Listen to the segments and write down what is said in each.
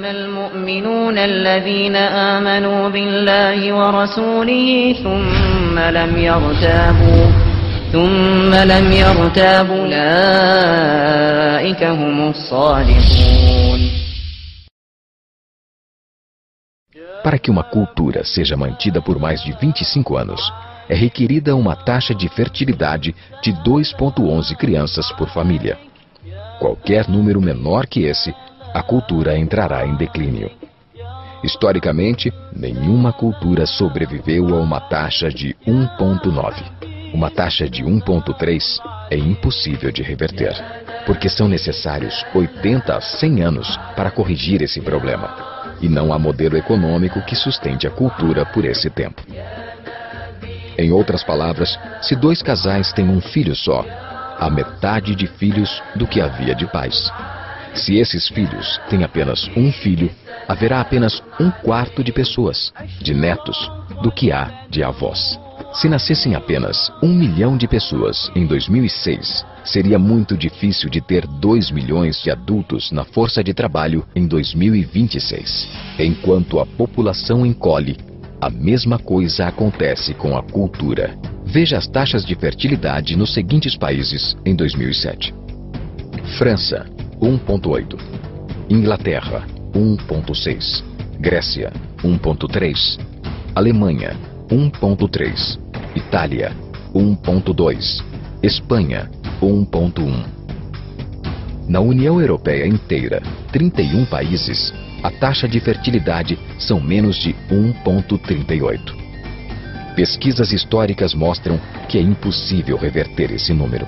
إنما المؤمنون الذين آمنوا بالله ورسوله ثم لم يرتابوا أولئك هم الصادقون. Para que uma cultura seja mantida por mais de 25 anos, é requerida uma taxa de fertilidade de 2,11 crianças por família. Qualquer número menor que esse, a cultura entrará em declínio. Historicamente, nenhuma cultura sobreviveu a uma taxa de 1,9. Uma taxa de 1,3 é impossível de reverter, porque são necessários 80 a 100 anos para corrigir esse problema. E não há modelo econômico que sustente a cultura por esse tempo. Em outras palavras, se dois casais têm um filho só, há metade de filhos do que havia de pais. Se esses filhos têm apenas um filho, haverá apenas 1/4 de pessoas, de netos, do que há de avós. Se nascessem apenas 1 milhão de pessoas em 2006, seria muito difícil de ter 2 milhões de adultos na força de trabalho em 2026. Enquanto a população encolhe, a mesma coisa acontece com a cultura. Veja as taxas de fertilidade nos seguintes países em 2007. França, 1,8. Inglaterra, 1,6. Grécia, 1,3. Alemanha, 1,3. Itália, 1,2. Espanha, 1,1. Na União Europeia inteira, 31 países, a taxa de fertilidade são menos de 1,38. Pesquisas históricas mostram que é impossível reverter esse número.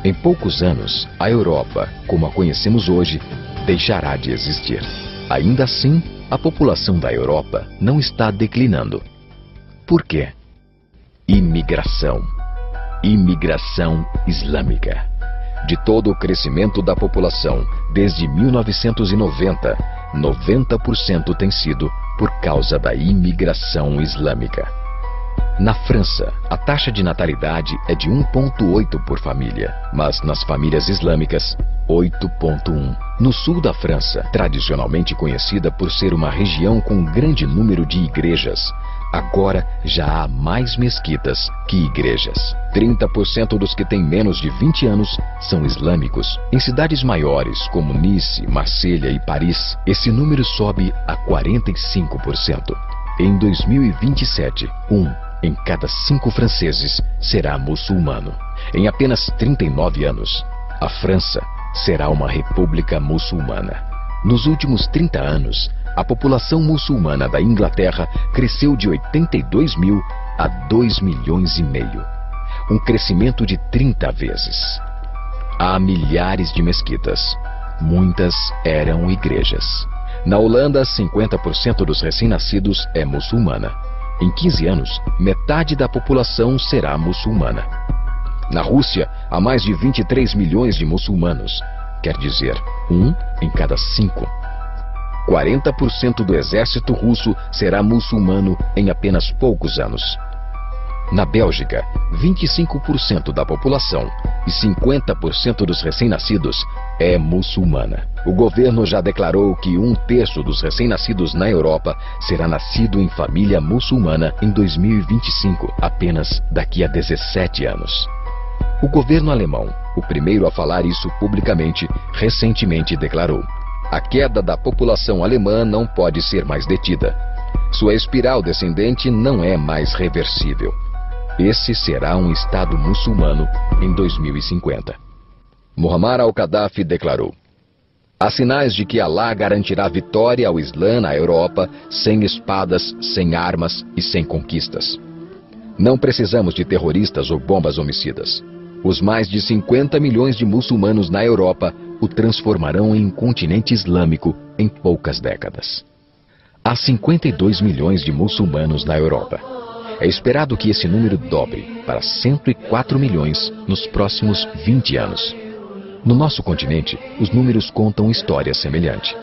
Em poucos anos, a Europa, como a conhecemos hoje, deixará de existir. Ainda assim, a população da Europa não está declinando. Por quê? Imigração. Imigração islâmica. De todo o crescimento da população, desde 1990, 90% tem sido por causa da imigração islâmica. Na França, a taxa de natalidade é de 1,8 por família, mas nas famílias islâmicas, 8,1. No sul da França, tradicionalmente conhecida por ser uma região com um grande número de igrejas, agora já há mais mesquitas que igrejas. 30% dos que têm menos de 20 anos são islâmicos. Em cidades maiores como Nice, Marselha e Paris, esse número sobe a 45%. Em 2027, 1 em cada 5 franceses será muçulmano. Em apenas 39 anos, a França será uma república muçulmana. Nos últimos 30 anos, a população muçulmana da Inglaterra cresceu de 82 mil a 2 milhões e meio. Um crescimento de 30 vezes. Há milhares de mesquitas. Muitas eram igrejas. Na Holanda, 50% dos recém-nascidos é muçulmana. Em 15 anos, metade da população será muçulmana. Na Rússia, há mais de 23 milhões de muçulmanos. Quer dizer, 1 em cada 5. 40% do exército russo será muçulmano em apenas poucos anos. Na Bélgica, 25% da população e 50% dos recém-nascidos é muçulmana. O governo já declarou que 1/3 dos recém-nascidos na Europa será nascido em família muçulmana em 2025, apenas daqui a 17 anos. O governo alemão, o primeiro a falar isso publicamente, recentemente declarou: a queda da população alemã não pode ser mais detida. Sua espiral descendente não é mais reversível. Esse será um Estado muçulmano em 2050. Muammar al-Gaddafi declarou: há sinais de que Alá garantirá vitória ao Islã na Europa sem espadas, sem armas e sem conquistas. Não precisamos de terroristas ou bombas homicidas. Os mais de 50 milhões de muçulmanos na Europa o transformarão em um continente islâmico em poucas décadas. Há 52 milhões de muçulmanos na Europa. É esperado que esse número dobre para 104 milhões nos próximos 20 anos. No nosso continente, os números contam história semelhante.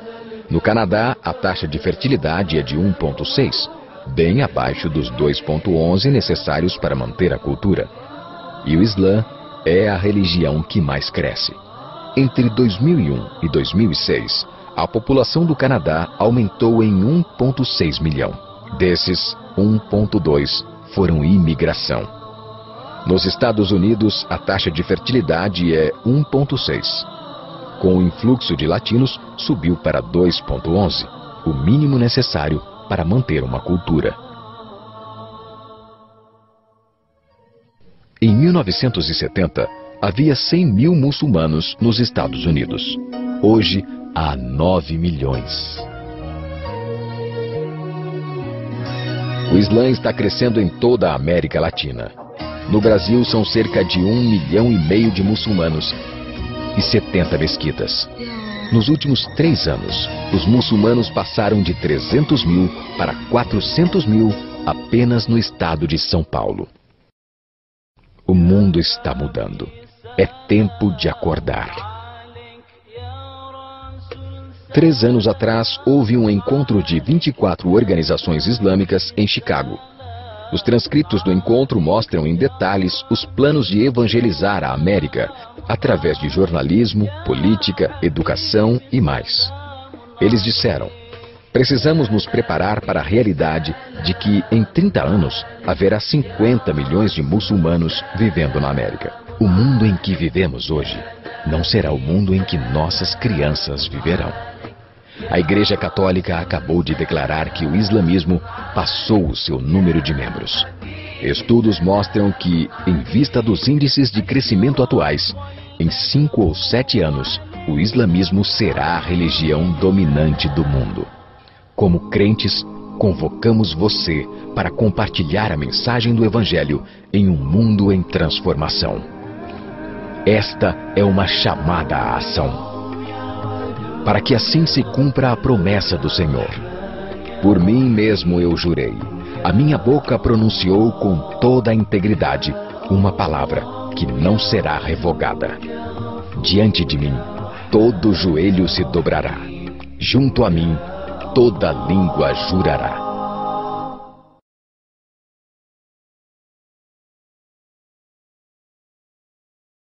No Canadá, a taxa de fertilidade é de 1,6, bem abaixo dos 2,11 necessários para manter a cultura. E o Islã é a religião que mais cresce. Entre 2001 e 2006, a população do Canadá aumentou em 1,6 milhão. Desses, 1,2 foram imigração. Nos Estados Unidos, a taxa de fertilidade é 1,6. Com o influxo de latinos, subiu para 2,11, o mínimo necessário para manter uma cultura. Em 1970, havia 100 mil muçulmanos nos Estados Unidos. Hoje, há 9 milhões. O Islã está crescendo em toda a América Latina. No Brasil, são cerca de 1,5 milhão de muçulmanos e 70 mesquitas. Nos últimos 3 anos, os muçulmanos passaram de 300 mil para 400 mil apenas no estado de São Paulo. O mundo está mudando. É tempo de acordar. 3 anos atrás, houve um encontro de 24 organizações islâmicas em Chicago. Os transcritos do encontro mostram em detalhes os planos de evangelizar a América através de jornalismo, política, educação e mais. Eles disseram: precisamos nos preparar para a realidade de que, em 30 anos, haverá 50 milhões de muçulmanos vivendo na América. O mundo em que vivemos hoje não será o mundo em que nossas crianças viverão. A Igreja Católica acabou de declarar que o islamismo passou o seu número de membros. Estudos mostram que, em vista dos índices de crescimento atuais, em 5 ou 7 anos, o islamismo será a religião dominante do mundo. Como crentes, convocamos você para compartilhar a mensagem do Evangelho em um mundo em transformação. Esta é uma chamada à ação. Para que assim se cumpra a promessa do Senhor. Por mim mesmo eu jurei. A minha boca pronunciou com toda a integridade uma palavra que não será revogada. Diante de mim, todo joelho se dobrará. Junto a mim, toda língua jurará.